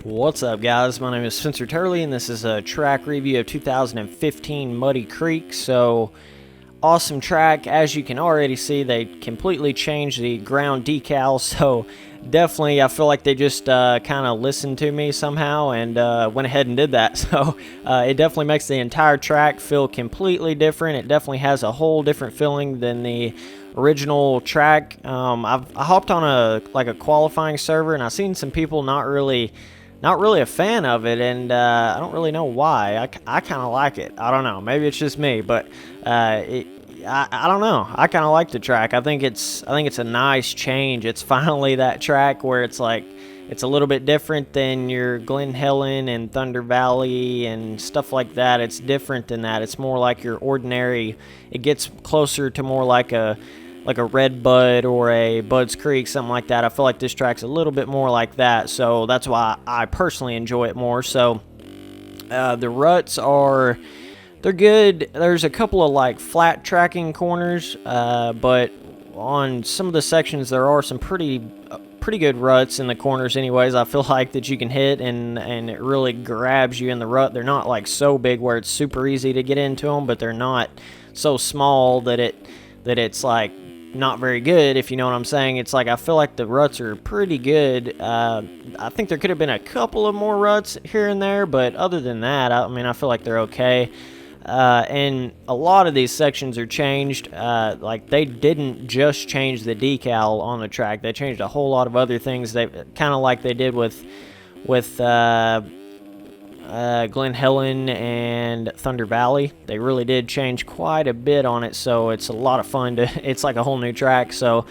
What's up, guys? My name is Spencer Turley, and this is a track review of 2015 Muddy Creek. So, awesome track. As you can already see, they completely changed the ground decal, so definitely I feel like they just kind of listened to me somehow and went ahead and did that. So, it definitely makes the entire track feel completely different. It definitely has a whole different feeling than the original track. I hopped on a qualifying server, and I've seen some people not really a fan of it, and I don't really know why. I kind of like it. I don't know. Maybe it's just me, but I don't know. I kind of like the track. I think it's a nice change. It's finally that track where it's like it's a little bit different than your Glen Helen and Thunder Valley and stuff like that. It's different than that. It's more like your ordinary. It gets closer to more like a Red Bud or a Bud's Creek, something like that. I feel like this track's a little bit more like that, so that's why I personally enjoy it more. So the ruts they're good. There's a couple of like flat tracking corners, but on some of the sections there are some pretty good ruts in the corners anyways. I feel like that you can hit and it really grabs you in the rut. They're not like so big where it's super easy to get into them, but they're not so small that it's like not very good, if you know what I'm saying. It's like I feel like the ruts are pretty good. I think there could have been a couple of more ruts here and there, but other than that, I mean, I feel like they're okay. And a lot of these sections are changed. Like they didn't just change the decal on the track; they changed a whole lot of other things. They kind of like they did with Glen Helen and Thunder Valley. They really did change quite a bit on it, so it's a lot of fun it's like a whole new track, so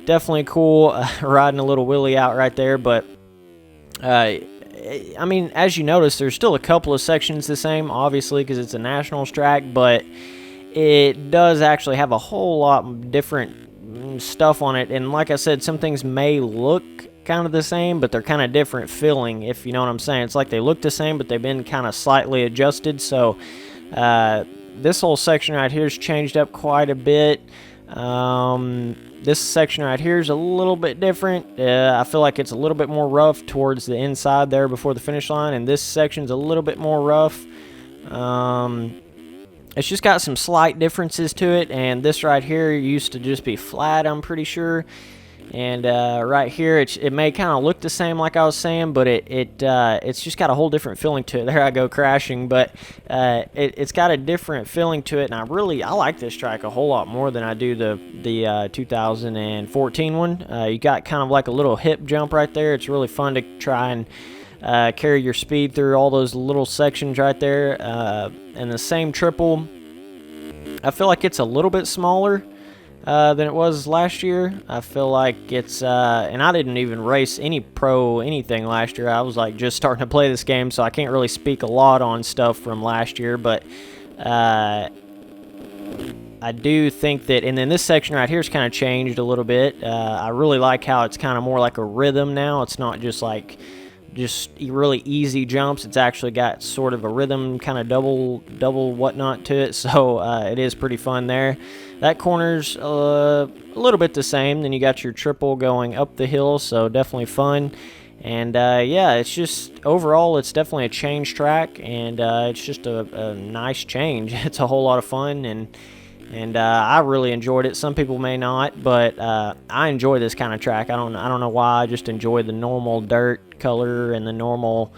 definitely cool. Riding a little wheelie out right there, but I mean, as you notice, there's still a couple of sections the same, obviously, because it's a nationals track, but it does actually have a whole lot different stuff on it, and like I said, some things may look kind of the same, but they're kind of different feeling, if you know what I'm saying. It's like they look the same, but they've been kind of slightly adjusted. So this whole section right here has changed up quite a bit. This section right here is a little bit different. I feel like it's a little bit more rough towards the inside there before the finish line, and this section's a little bit more rough. It's just got some slight differences to it, and this right here used to just be flat, I'm pretty sure. And right here, it may kind of look the same, like I was saying, but it's just got a whole different feeling to it. There I go crashing, but it's got a different feeling to it, and I like this track a whole lot more than I do the 2014 one. You got kind of like a little hip jump right there. It's really fun to try and carry your speed through all those little sections right there. And the same triple, I feel like it's a little bit smaller than it was last year. I feel like it's and I didn't even race any pro anything last year. I was like just starting to play this game, so I can't really speak a lot on stuff from last year, but I do think that, and then this section right here is kind of changed a little bit. I really like how it's kind of more like a rhythm now. It's not just like really easy jumps. It's actually got sort of a rhythm, kind of double whatnot to it, so it is pretty fun there. That corner's a little bit the same. Then you got your triple going up the hill, so definitely fun. And yeah, it's just overall it's definitely a change track, and it's just a nice change. It's a whole lot of fun, and I really enjoyed it. Some people may not, but I enjoy this kind of track. I don't know why. I just enjoy the normal dirt color and the normal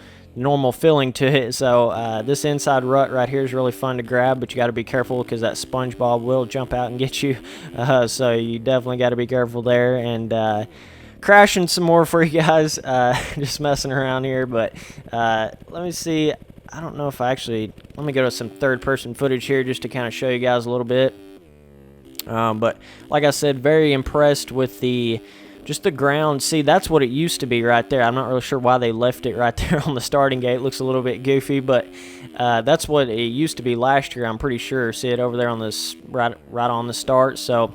feeling to it. So this inside rut right here is really fun to grab, but you got to be careful because that SpongeBob will jump out and get you. So you definitely got to be careful there. And crashing some more for you guys. Just messing around here, but let me see. I don't know if let me go to some third-person footage here just to kind of show you guys a little bit. But like I said, very impressed with just the ground. See, that's what it used to be right there. I'm not really sure why they left it right there on the starting gate. It looks a little bit goofy, but that's what it used to be last year, I'm pretty sure. See it over there on this right on the start. So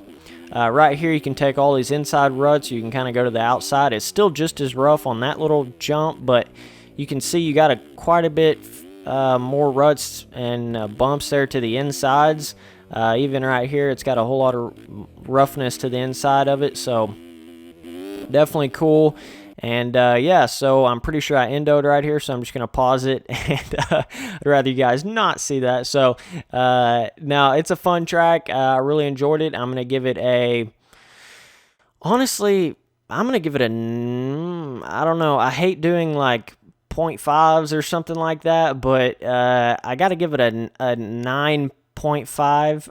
right here, you can take all these inside ruts. You can kind of go to the outside. It's still just as rough on that little jump, but you can see you got quite a bit more ruts and bumps there to the insides. Even right here, it's got a whole lot of roughness to the inside of it, so definitely cool. And yeah, so I'm pretty sure I endoed right here, so I'm just gonna pause it, and I'd rather you guys not see that. So now it's a fun track. I really enjoyed it. I'm gonna give it a, honestly, I'm gonna give it a, I don't know. I hate doing like 0.5s or something like that, but I got to give it a 9.5.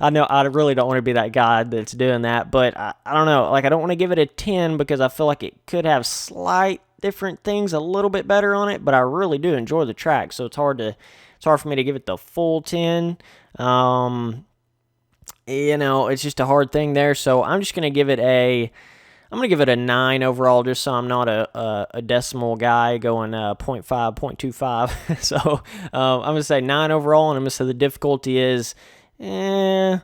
I know I really don't want to be that guy that's doing that, but I don't know. Like, I don't want to give it a 10 because I feel like it could have slight different things a little bit better on it, but I really do enjoy the track, so it's hard for me to give it the full 10. You know, it's just a hard thing there, so I'm just gonna give it a, I'm going to give it a 9 overall, just so I'm not a decimal guy going 0.5, 0.25. So I'm going to say 9 overall, and I'm going to say the difficulty is, I'm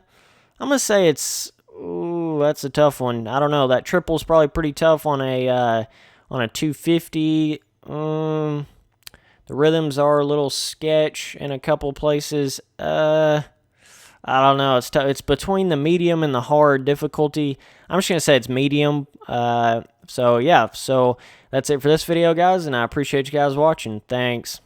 going to say it's, ooh, that's a tough one. I don't know. That triple's probably pretty tough on a 250. The rhythms are a little sketch in a couple places. I don't know. It's tough. It's between the medium and the hard difficulty. I'm just going to say it's medium. So, yeah. So, that's it for this video, guys, and I appreciate you guys watching. Thanks.